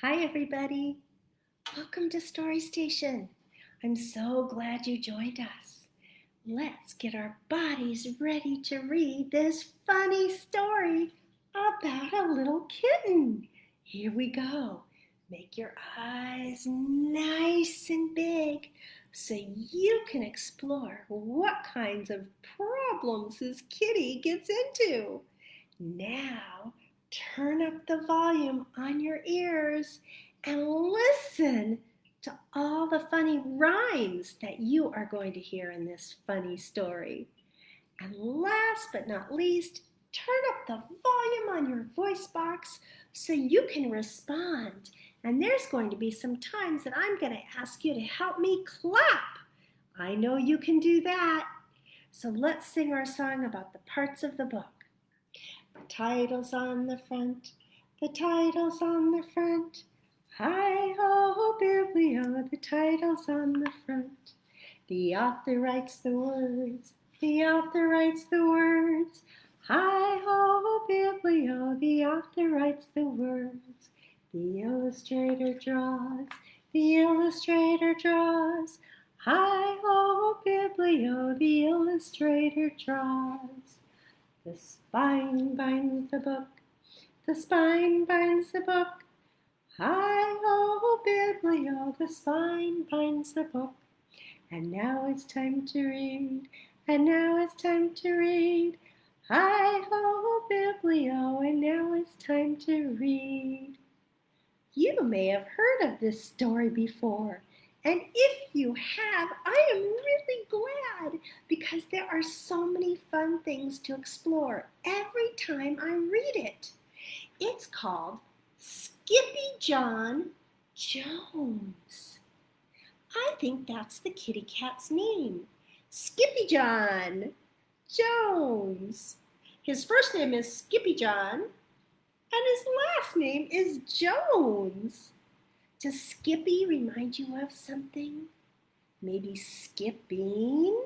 Hi, everybody. Welcome to Story Station. I'm so glad you joined us. Let's get our bodies ready to read this funny story about a little kitten. Here we go. Make your eyes nice and big so you can explore what kinds of problems this kitty gets into. Now, turn up the volume on your ears and listen to all the funny rhymes that you are going to hear in this funny story. And last but not least, turn up the volume on your voice box so you can respond. And there's going to be some times that I'm going to ask you to help me clap. I know you can do that. So let's sing our song about the parts of the book. The title's on the front, the title's on the front. Hi-ho, Biblio, the title's on the front. The author writes the words, the author writes the words. Hi-ho, Biblio, the author writes the words. The illustrator draws, the illustrator draws. Hi-ho, Biblio, the illustrator draws. The spine binds the book, the spine binds the book. Hi-ho, Biblio, the spine binds the book. And now it's time to read, and now it's time to read. Hi-ho, Biblio, and now it's time to read. You may have heard of this story before. And if you have, I am really glad because there are so many fun things to explore every time I read it. It's called Skippyjon Jones. I think that's the kitty cat's name. Skippyjon Jones. His first name is Skippyjon and his last name is Jones. Does Skippy remind you of something? Maybe skipping?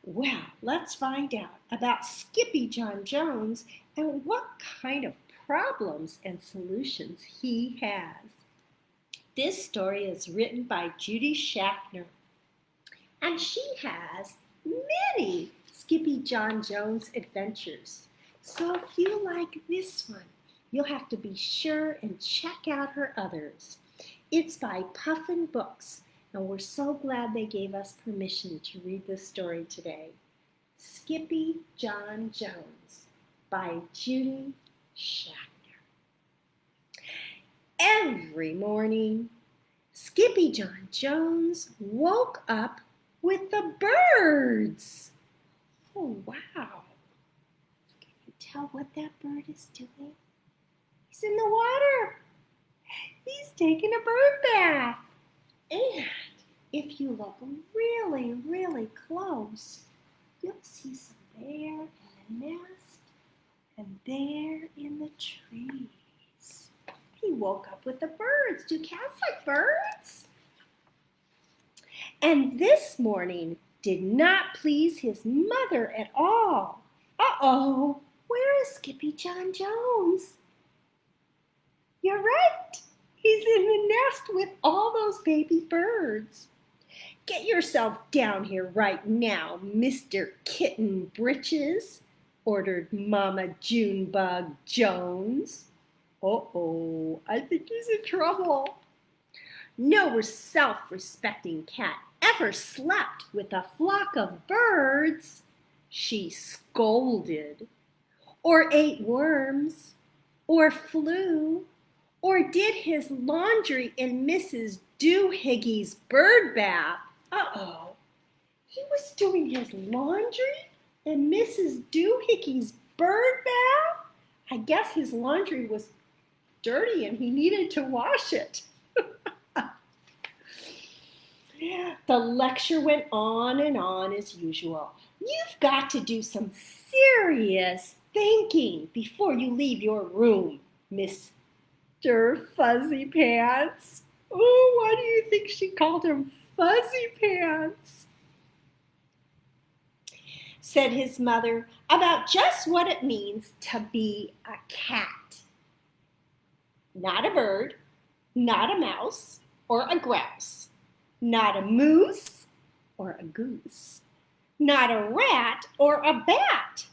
Well, let's find out about Skippyjon Jones and what kind of problems and solutions he has. This story is written by Judy Schaffner, and she has many Skippyjon Jones adventures. So if you like this one, you'll have to be sure and check out her others. It's by Puffin Books, and we're so glad they gave us permission to read this story today. Skippyjon Jones by Judy Schaffner. Every morning, Skippyjon Jones woke up with the birds. Oh, wow. Can you tell what that bird is doing? He's in the water. He's taking a bird bath. And if you look really, really close, you'll see some there in the nest and there in the trees. He woke up with the birds. Do cats like birds? And this morning did not please his mother at all. Uh-oh, where is Skippyjon Jones? You're right. He's in the nest with all those baby birds. Get yourself down here right now, Mr. Kitten Britches, ordered Mama Junebug Jones. Uh-oh, I think he's in trouble. No self-respecting cat ever slept with a flock of birds, she scolded, or ate worms, or flew, or did his laundry in Mrs. Doohiggy's bird bath. Uh-oh, he was doing his laundry in Mrs. Doohiggy's bird bath? I guess his laundry was dirty and he needed to wash it. The lecture went on and on as usual. You've got to do some serious thinking before you leave your room, Mr. Fuzzy Pants. Oh, why do you think she called him Fuzzy Pants? Said his mother, about just what it means to be a cat. Not a bird, not a mouse or a grouse, not a moose or a goose, not a rat or a bat.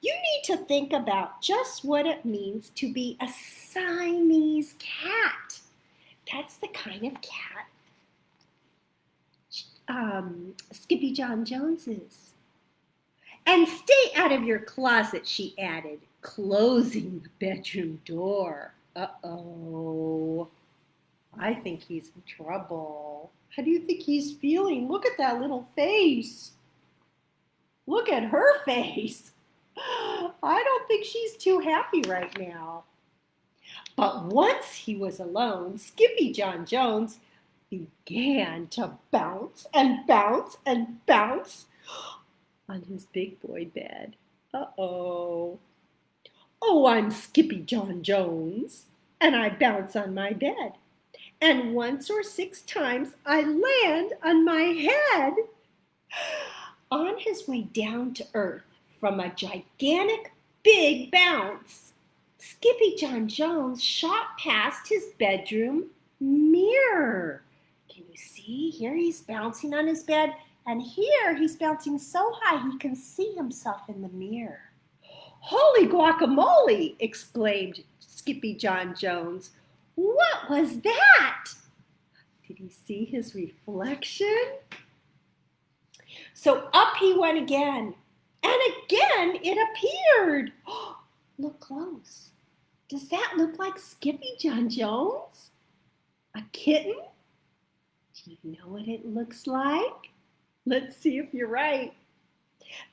You need to think about just what it means to be a Siamese cat. That's the kind of cat Skippyjon Jones is. And stay out of your closet, she added, closing the bedroom door. Uh-oh. I think he's in trouble. How do you think he's feeling? Look at that little face. Look at her face. I don't think she's too happy right now. But once he was alone, Skippyjon Jones began to bounce and bounce and bounce on his big boy bed. Uh-oh. Oh, I'm Skippyjon Jones, and I bounce on my bed. And once or 6 times I land on my head. On his way down to earth from a gigantic big bounce, Skippyjon Jones shot past his bedroom mirror. Can you see? Here he's bouncing on his bed, and here he's bouncing so high he can see himself in the mirror. Holy guacamole! Exclaimed Skippyjon Jones. What was that? Did he see his reflection? So up he went again, and again it appeared. Oh, look close. Does that look like Skippyjon Jones? A kitten? Do you know what it looks like? Let's see if you're right.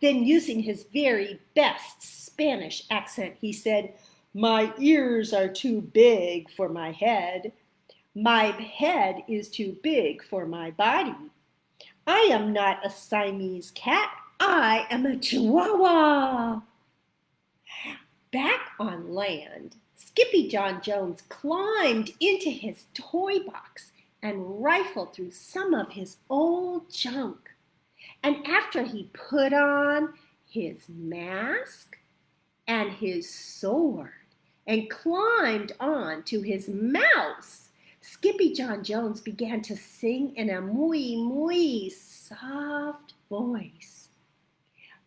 Then, using his very best Spanish accent, he said, my ears are too big for my head. My head is too big for my body. I am not a Siamese cat. I am a Chihuahua. Back on land, Skippyjon Jones climbed into his toy box and rifled through some of his old junk. And after he put on his mask and his sword and climbed on to his mouse, Skippyjon Jones began to sing in a muy soft voice.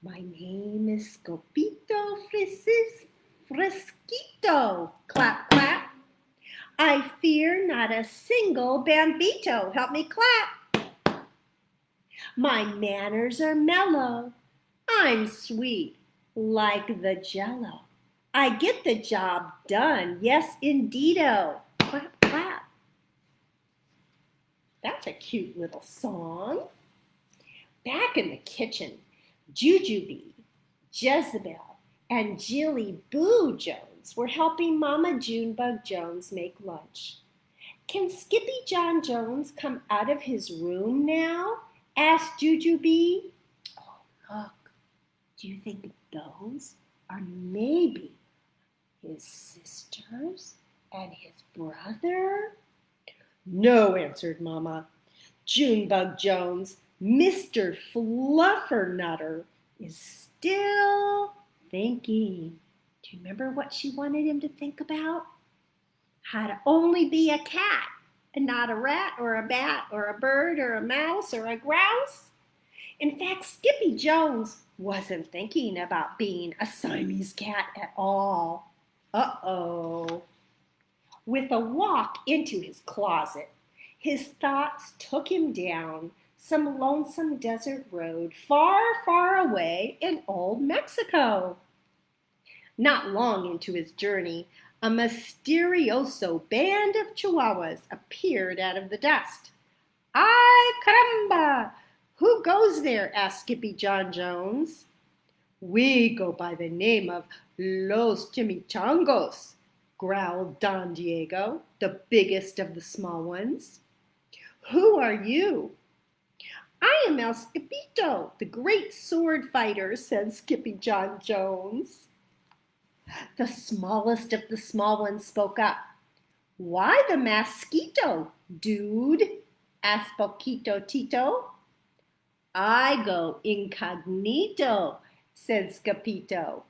My name is Scopito Fresquito. Clap, clap. I fear not a single bambito. Help me clap. My manners are mellow. I'm sweet like the jello. I get the job done. Yes, indeedo. Clap, clap. That's a cute little song. Back in the kitchen, Jujubee, Jezebel, and Jilly Boo Jones were helping Mama Junebug Jones make lunch. Can Skippyjon Jones come out of his room now? Asked Jujubee. Oh, look, do you think those are maybe his sisters and his brother? No, answered Mama. Junebug Jones, Mr. Fluffernutter, is still thinking. Do you remember what she wanted him to think about? How to only be a cat and not a rat or a bat or a bird or a mouse or a grouse. In fact, Skippy Jones wasn't thinking about being a Siamese cat at all. Uh-oh. With a walk into his closet, his thoughts took him down some lonesome desert road far, far away in old Mexico. Not long into his journey, a mysterioso band of Chihuahuas appeared out of the dust. Ay, caramba! Who goes there? Asked Skippyjon Jones. We go by the name of Los Chimichangos, growled Don Diego, the biggest of the small ones. Who are you? I am El Skippito, the great sword fighter, said Skippyjon Jones. The smallest of the small ones spoke up. Why the mosquito, dude? Asked Poquito Tito. I go incognito, said Skippito.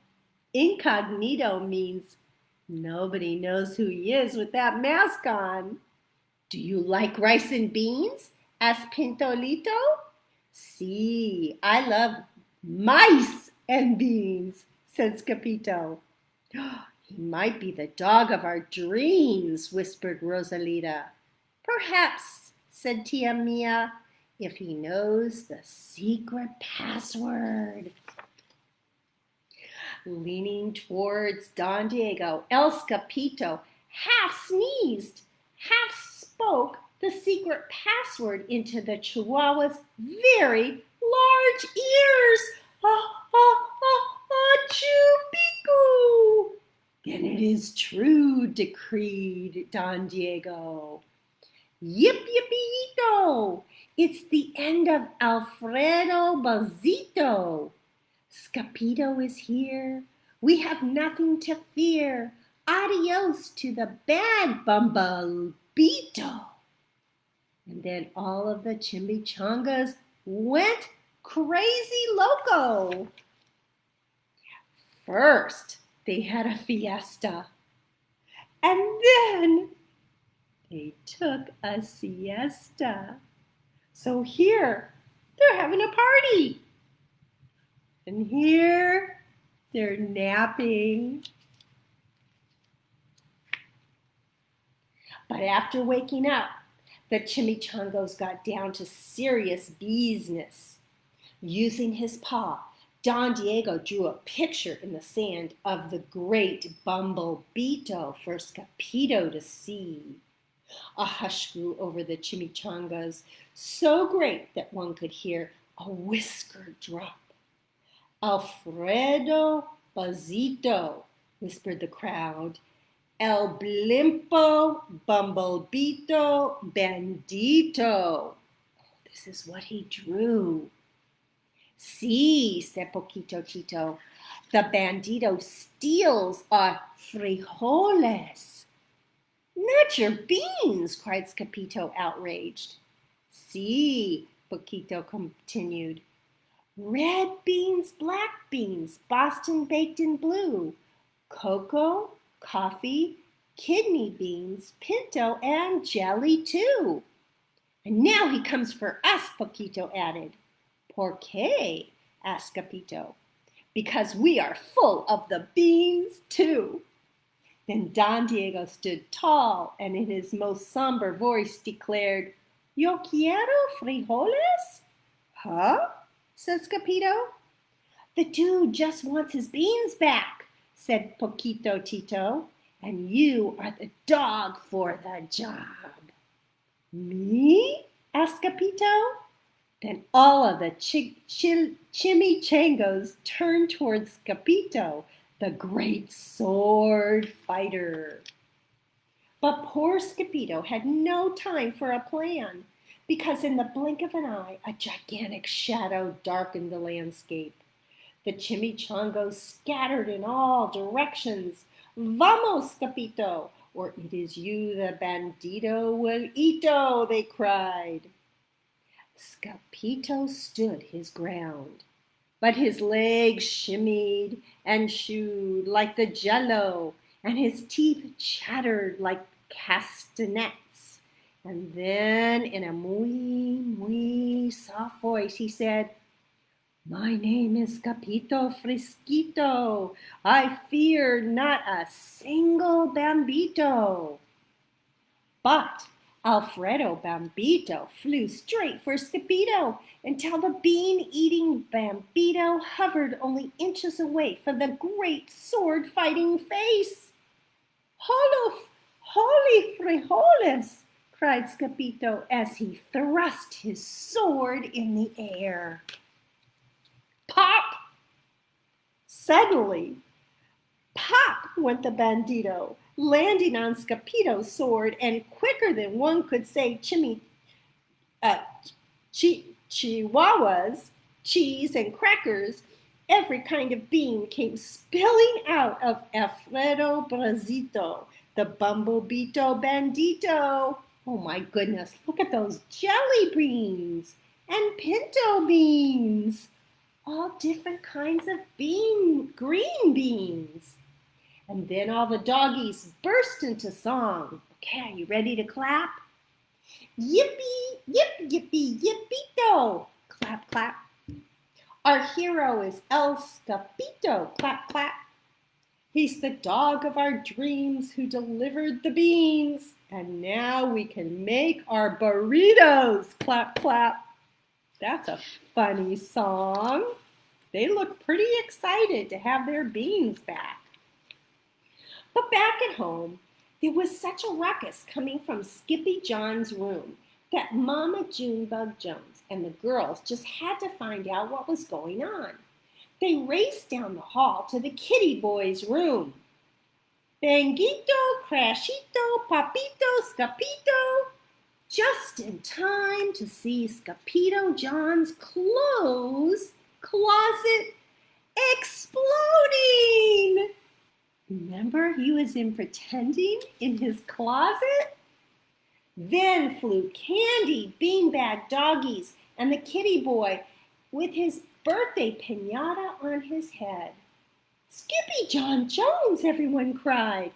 Incognito means nobody knows who he is with that mask on. Do you like rice and beans? Asked Pintolito. Sí, I love mice and beans, said Scapito. He might be the dog of our dreams, whispered Rosalita. Perhaps, said Tia Mia, if he knows the secret password. Leaning towards Don Diego, El Scapito half sneezed, half spoke the secret password into the Chihuahua's very large ears. Ah, ah, ah, ah, Chupiku! Then it is true, decreed Don Diego. Yip yippee-yito! It's the end of Alfredo Bazito. Scapito is here. We have nothing to fear. Adios to the bad Bumblebito. And then all of the chimichangas went crazy loco. First, they had a fiesta. And then they took a siesta. So here, they're having a party. And here, they're napping. But after waking up, the chimichangos got down to serious business. Using his paw, Don Diego drew a picture in the sand of the great Bumblebito for Scapito to see. A hush grew over the chimichangas, so great that one could hear a whisker drop. Alfredo Bazito, whispered the crowd. El Blimpo Bumblebito Bandito. Oh, this is what he drew. Sí, said Poquito Tito. The bandito steals our frijoles. Not your beans, cried Scapito, outraged. Sí, Poquito continued. Red beans, black beans, Boston baked in blue, cocoa, coffee, kidney beans, pinto, and jelly too. And now he comes for us, Poquito added. ¿Por qué? asked Scapito. Because we are full of the beans too. Then Don Diego stood tall and in his most somber voice declared, Yo quiero frijoles? Huh? said Scapito. The dude just wants his beans back, said Poquito Tito, and you are the dog for the job. Me? asked Scapito. Then all of the chimichangos turned towards Scapito, the great sword fighter. But poor Scapito had no time for a plan, because in the blink of an eye, a gigantic shadow darkened the landscape. The chimichangos scattered in all directions. Vamos, Scapito, or it is you the bandito will eato, they cried. Scapito stood his ground, but his legs shimmied and shooed like the jello, and his teeth chattered like castanets. And then, in a muy soft voice, he said, My name is Scapito Frisquito. I fear not a single bambito. But Alfredo Bambito flew straight for Scapito until the bean-eating Bambito hovered only inches away from the great sword-fighting face. Holy frijoles! cried Scapito as he thrust his sword in the air. Pop! Suddenly, pop went the bandito, landing on Scapito's sword, and quicker than one could say chihuahuas, cheese, and crackers, every kind of bean came spilling out of Alfredo Brazito, the Bumblebito Bandito. Oh my goodness, look at those jelly beans and pinto beans. All different kinds of green beans. And then all the doggies burst into song. Okay, are you ready to clap? Yippee, yip, yippee, yippito, clap, clap. Our hero is El Scapito, clap, clap. He's the dog of our dreams who delivered the beans. And now we can make our burritos, clap, clap. That's a funny song. They look pretty excited to have their beans back. But back at home, there was such a ruckus coming from Skippyjon's room that Mama Junebug Jones and the girls just had to find out what was going on. They raced down the hall to the kitty boy's room. Bangito, Crashito, Papito, Scapito, just in time to see Skippyjon's clothes closet exploding. Remember, he was pretending in his closet? Then flew Candy, Beanbag, Doggies, and the kitty boy with his birthday piñata on his head. Skippyjon Jones, everyone cried.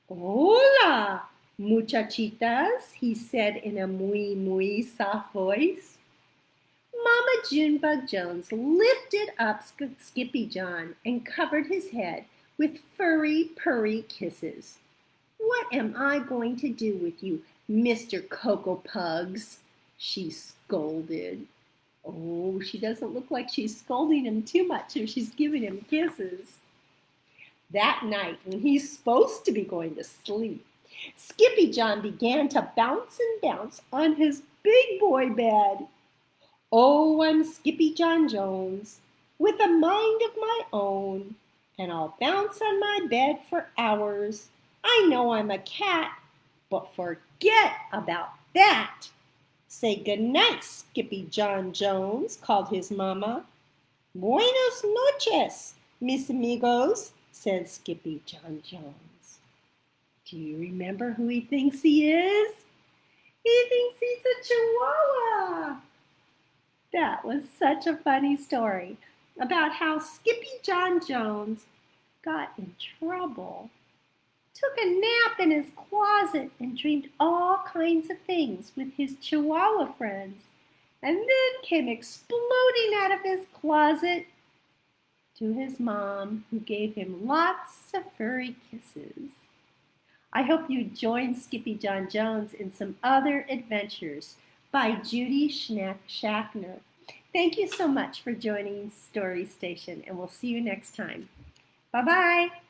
Hola, muchachitas, he said in a muy soft voice. Mama Junebug Jones lifted up Skippyjon and covered his head with furry, purry kisses. What am I going to do with you, Mr. Cocoa Pugs? She scolded. Oh, she doesn't look like she's scolding him too much if she's giving him kisses. That night, when he's supposed to be going to sleep, Skippyjon began to bounce and bounce on his big boy bed. Oh, I'm Skippyjon Jones, with a mind of my own, and I'll bounce on my bed for hours. I know I'm a cat, but forget about that. Say goodnight, Skippyjon Jones, called his mama. Buenos noches, mis amigos, said Skippyjon Jones. Do you remember who he thinks he is? He thinks he's a chihuahua. That was such a funny story about how Skippyjon Jones got in trouble, took a nap in his closet, and dreamed all kinds of things with his chihuahua friends, and then came exploding out of his closet to his mom, who gave him lots of furry kisses. I hope you join Skippyjon Jones in some other adventures by Judy Schachner. Thank you so much for joining Story Station, and we'll see you next time. Bye-bye.